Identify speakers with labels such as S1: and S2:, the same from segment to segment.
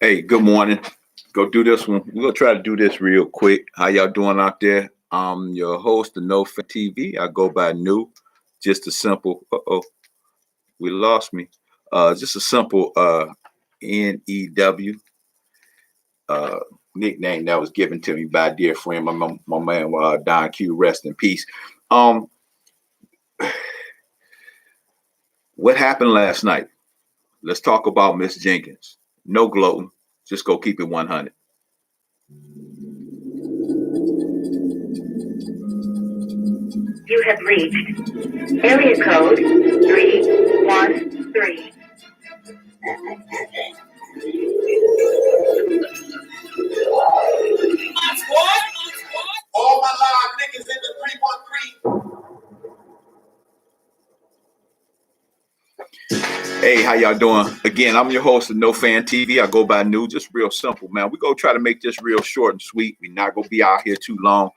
S1: Hey, good morning. Go do this one. We're gonna try to do this real quick. How y'all doing out there? I'm your host of No Fan TV. I go by New. Just a simple. We lost me. Just a simple NEW nickname that was given to me by a dear friend, my man Don Q. Rest in peace. What happened last night? Let's talk about Ms.Jenkins. No gloating. Just go keep it 100.
S2: You have reached area code 313.
S3: All my live niggas in the 313.
S1: Hey, how y'all doing? Again, I'm your host of No Fan TV. I go by New. Just real simple, man. We go try to make this real short and sweet. We're not gonna be out here too long.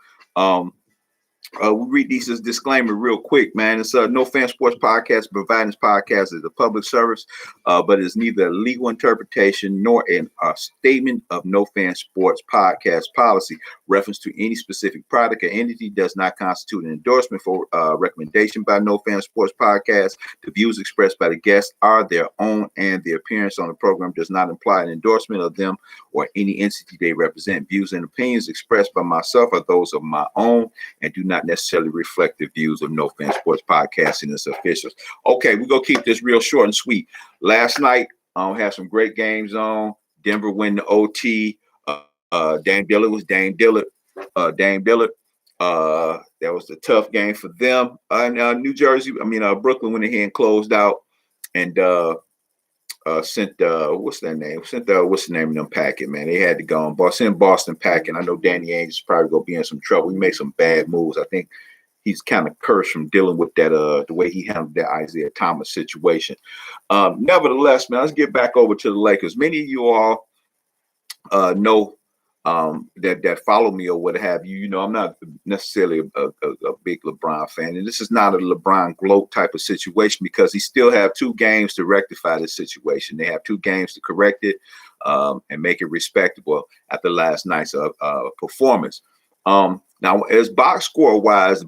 S1: We read these as disclaimer real quick, man. It's a No Fan Sports Podcast. Providing this podcast as a public service, but it's neither a legal interpretation nor a statement of No Fan Sports Podcast policy. Reference to any specific product or entity does not constitute an endorsement for recommendation by No Fan Sports Podcast. The views expressed by the guests are their own, and the appearance on the program does not imply an endorsement of them or any entity they represent. Views and opinions expressed by myself are those of my own and do not necessarily reflect the views of No Fan Sports Podcast and its officials. Okay, we're gonna keep this real short and sweet. Last night, had some great games on. Denver win the OT. Dame Dillard was Dame Dillard. That was a tough game for them. Brooklyn went ahead and closed out and sent what's their name? What's the name of them packing, man? They had to go on Boston packing. I know Danny Ainge is probably gonna be in some trouble. He made some bad moves. I think he's kind of cursed from dealing with that the way he handled that Isaiah Thomas situation. Nevertheless, man, let's get back over to the Lakers. Many of you all know that follow me or what have you. You know, I'm not necessarily a big LeBron fan, and this is not a LeBron gloat type of situation because he still have 2 games to rectify this situation. They have 2 games to correct it and make it respectable after last night's performance. Now, as box score wise, he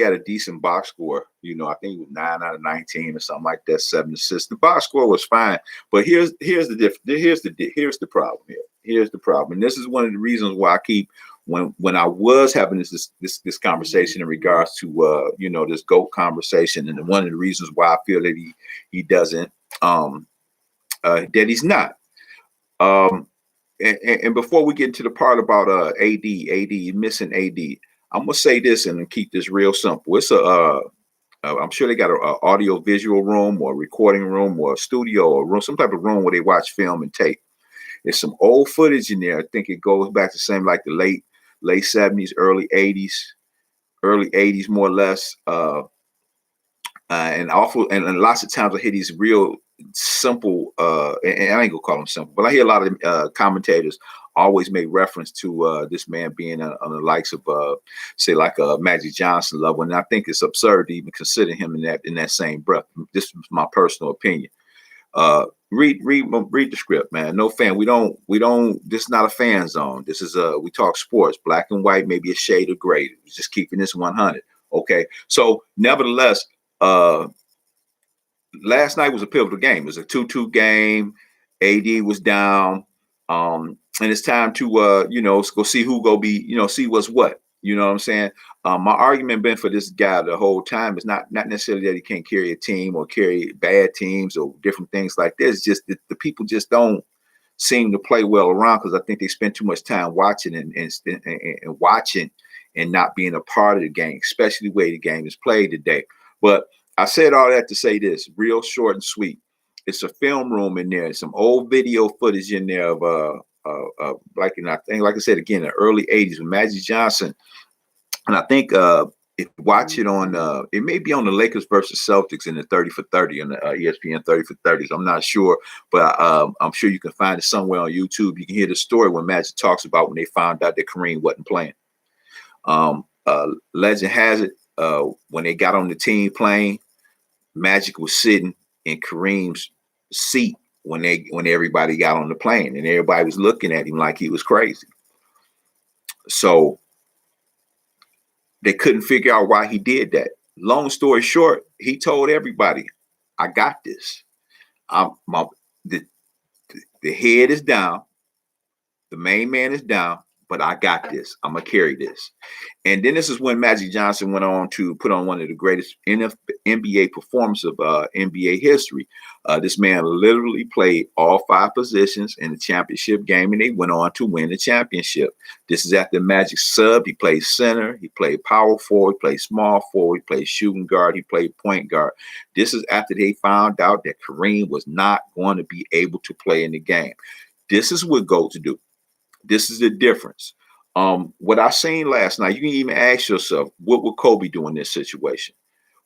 S1: had a decent box score. You know, I think it was 9 out of 19 or something like that, 7 assists. The box score was fine, but here's the problem here. Here's the problem, and this is one of the reasons why I keep when I was having this conversation in regards to this GOAT conversation, and one of the reasons why I feel that he doesn't that he's not. And before we get into the part about AD missing AD, I'm gonna say this and keep this real simple. It's I'm sure they got an audio visual room or a recording room or a studio or room, some type of room where they watch film and tape. There's some old footage in there. I think it goes back to same like the late 70s, early 80s, more or less. And lots of times I hear these real simple, and I ain't gonna call them simple, but I hear a lot of commentators always make reference to this man being on the likes of say like a Magic Johnson level, and I think it's absurd to even consider him in that same breath. This is my personal opinion. Read the script, man. No fan. We don't. This is not a fan zone. This is we talk sports, black and white, maybe a shade of gray. Just keeping this 100. Okay. So nevertheless, last night was a pivotal game. It was a 2-2 game. AD was down. And it's time to go see who go be, see what's what. You know what I'm saying? My argument been for this guy the whole time is not necessarily that he can't carry a team or carry bad teams or different things like this. It's just that the people just don't seem to play well around because I think they spend too much time watching and watching and not being a part of the game, especially the way the game is played today. But I said all that to say this, real short and sweet. It's a film room in there, some old video footage in there of like I said again, the early 80s with Magic Johnson. And I think if you watch it on it may be on the Lakers versus Celtics in the 30 for 30 on the ESPN 30 for 30s. I'm not sure, but I'm sure you can find it somewhere on YouTube. You can hear the story when Magic talks about when they found out that Kareem wasn't playing. Legend has it when they got on the team plane, Magic was sitting in Kareem's seat when everybody got on the plane, and everybody was looking at him like he was crazy. So they couldn't figure out why he did that. Long story short, he told everybody, I got this. The head is down, the main man is down, but I got this. I'm gonna carry this. And then this is when Magic Johnson went on to put on one of the greatest NBA performances of NBA history. This man literally played all 5 positions in the championship game, and they went on to win the championship. This is after Magic subbed. He played center, he played power forward, he played small forward, he played shooting guard, he played point guard. This is after they found out that Kareem was not going to be able to play in the game. This is what GOATs do. This is the difference. What I seen last night, you can even ask yourself, what would Kobe do in this situation?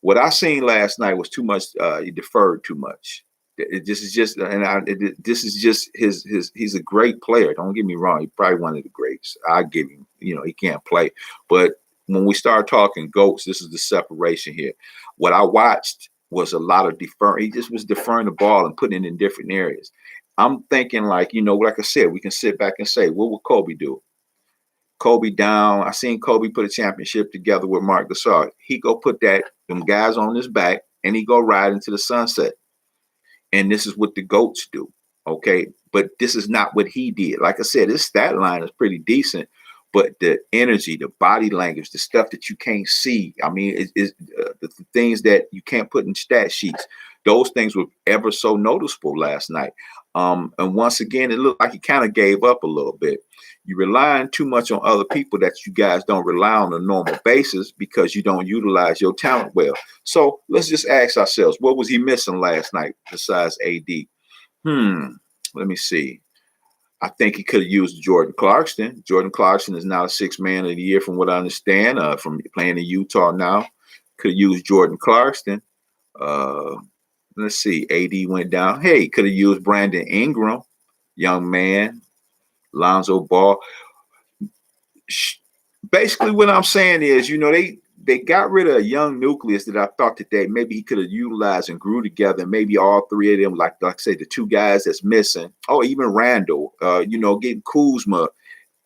S1: What I seen last night was too much. He deferred too much. This is just, this is just his. He's a great player. Don't get me wrong. He's probably one of the greats. I give him. He can't play. But when we start talking GOATs, this is the separation here. What I watched was a lot of deferring. He just was deferring the ball and putting it in different areas. I'm thinking like I said, we can sit back and say, what would Kobe do? Kobe down. I seen Kobe put a championship together with Mark Gasol. He go put them guys on his back and he go ride into the sunset. And this is what the GOATs do. Okay. But this is not what he did. Like I said, his stat line is pretty decent, but the energy, the body language, the stuff that you can't see. I mean, the things that you can't put in stat sheets. Those things were ever so noticeable last night. And once again, it looked like he kind of gave up a little bit. You're relying too much on other people that you guys don't rely on a normal basis because you don't utilize your talent well. So let's just ask ourselves, what was he missing last night besides AD? Let me see. I think he could have used Jordan Clarkson. Jordan Clarkson is now a 6th man of the year, from what I understand, from playing in Utah now. Could have used Jordan Clarkson. Let's see. AD went down. Hey, could have used Brandon Ingram, young man. Lonzo Ball. Basically, what I'm saying is, they got rid of a young nucleus that I thought that maybe he could have utilized and grew together. Maybe all 3 of them, like I say, the 2 guys that's missing. Oh, even Randall. Getting Kuzma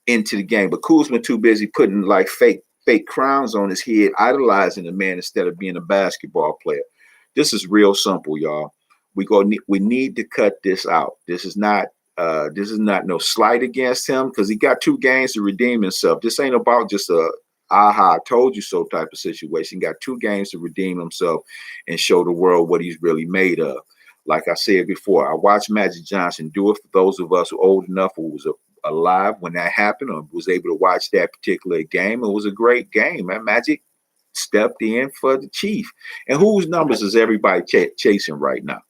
S1: into the game, but Kuzma too busy putting like fake crowns on his head, idolizing the man instead of being a basketball player. This is real simple, y'all. We need to cut this out. This is not no slight against him because he got 2 games to redeem himself. This ain't about just a aha, I told you so type of situation. He got 2 games to redeem himself and show the world what he's really made of. Like I said before, I watched Magic Johnson do it for those of us who are old enough who was alive when that happened or was able to watch that particular game. It was a great game, man. Magic stepped in for the Chief. And whose numbers is everybody chasing right now?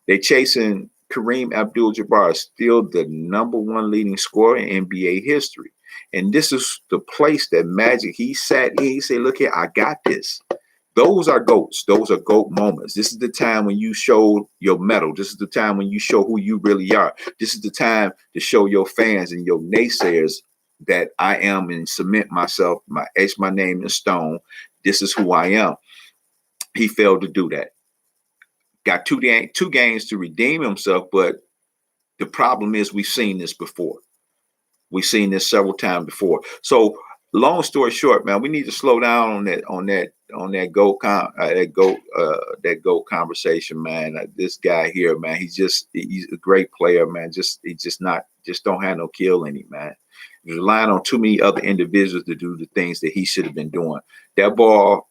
S1: They chasing Kareem Abdul-Jabbar, still the #1 leading scorer in NBA history. And this is the place that Magic, he sat in, he said, look here, I got this. Those are GOATs. Those are GOAT moments. This is the time when you show your mettle. This is the time when you show who you really are. This is the time to show your fans and your naysayers that I am and cement myself, etch my name in stone. This is who I am. He failed to do that. Got two games to redeem himself, but the problem is we've seen this before. We've seen this several times before. So long story short, man, we need to slow down on that GOAT conversation, man. This guy here, man, he's a great player, man. Just don't have no kill in him, man. He's relying on too many other individuals to do the things that he should have been doing. That ball,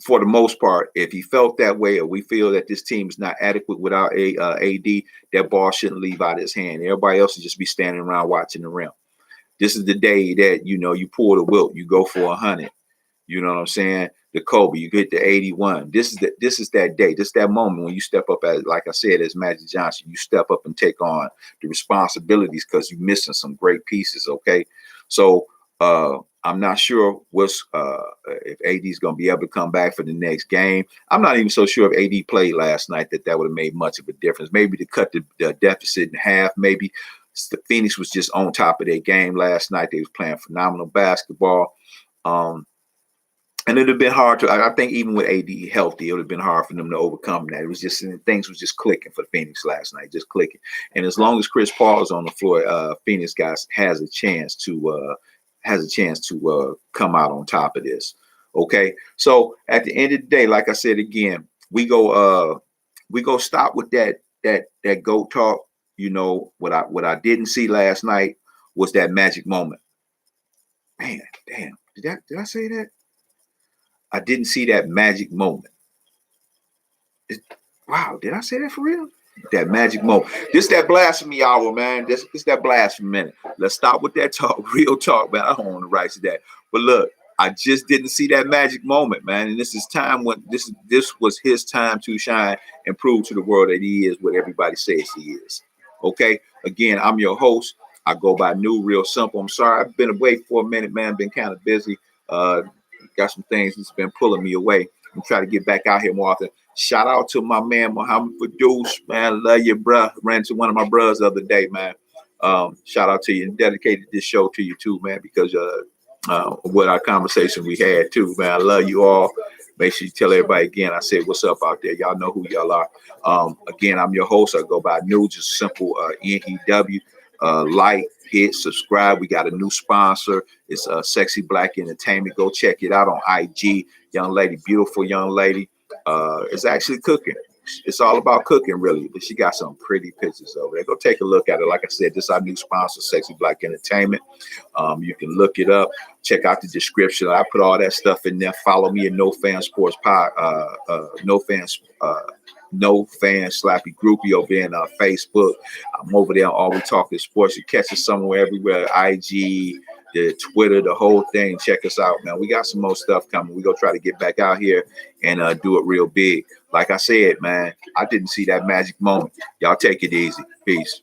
S1: for the most part, if he felt that way or we feel that this team is not adequate without AD, that ball shouldn't leave out of his hand. Everybody else should just be standing around watching the rim. This is the day that, you pull the Wilt, you go for 100. You know what I'm saying? The Kobe, you get the 81. This is that day. This is that moment when you step up as, like I said, as Magic Johnson, you step up and take on the responsibilities because you're missing some great pieces. Okay. So I'm not sure if AD is going to be able to come back for the next game. I'm not even so sure if AD played last night that would have made much of a difference. Maybe to cut the deficit in half. Maybe the Phoenix was just on top of their game last night. They was playing phenomenal basketball. And it'd have been hard to, I think even with AD healthy, it would have been hard for them to overcome that. It was just, things was just clicking for Phoenix last night, just clicking. And as long as Chris Paul is on the floor, Phoenix guys has a chance to come out on top of this. Okay. So at the end of the day, like I said again, we go stop with that GOAT talk. You know, what I didn't see last night was that magic moment. Man, damn, did I say that? I didn't see that magic moment. Wow, did I say that for real? That magic moment. This that blasphemy hour, man. This that blasphemy minute. Let's stop with that talk, real talk, man. I don't want to write to that. But look, I just didn't see that magic moment, man. And this is time when this was his time to shine and prove to the world that he is what everybody says he is. Okay. Again, I'm your host. I go by New Real Simple. I'm sorry, I've been away for a minute, man. Been kind of busy. Got some things that's been pulling me away. I'm trying to get back out here more often. Shout out to my man Muhammad Fadoush, man. Love you, bruh. Ran into one of my brothers the other day, man. Shout out to you and dedicated this show to you too, man, because what our conversation we had too, man. I love you all. Make sure you tell everybody again. I said, what's up out there? Y'all know who y'all are. Again, I'm your host. I go by New, just simple NEW. Like, hit, subscribe. We got a new sponsor. It's Sexy Black Entertainment. Go check it out on IG. Young lady, beautiful young lady. It's actually cooking. It's all about cooking, really. But she got some pretty pictures over there. Go take a look at it. Like I said, this is our new sponsor, Sexy Black Entertainment. You can look it up. Check out the description. I put all that stuff in there. Follow me at No Fan Sports Pod. No Fan Slappy Groupie over there on Facebook. I'm over there on All We Talk is Sports. You catch us somewhere, everywhere. IG, the Twitter, the whole thing. Check us out, man. We got some more stuff coming. We go try to get back out here and do it real big. Like I said, man, I didn't see that magic moment. Y'all take it easy. Peace.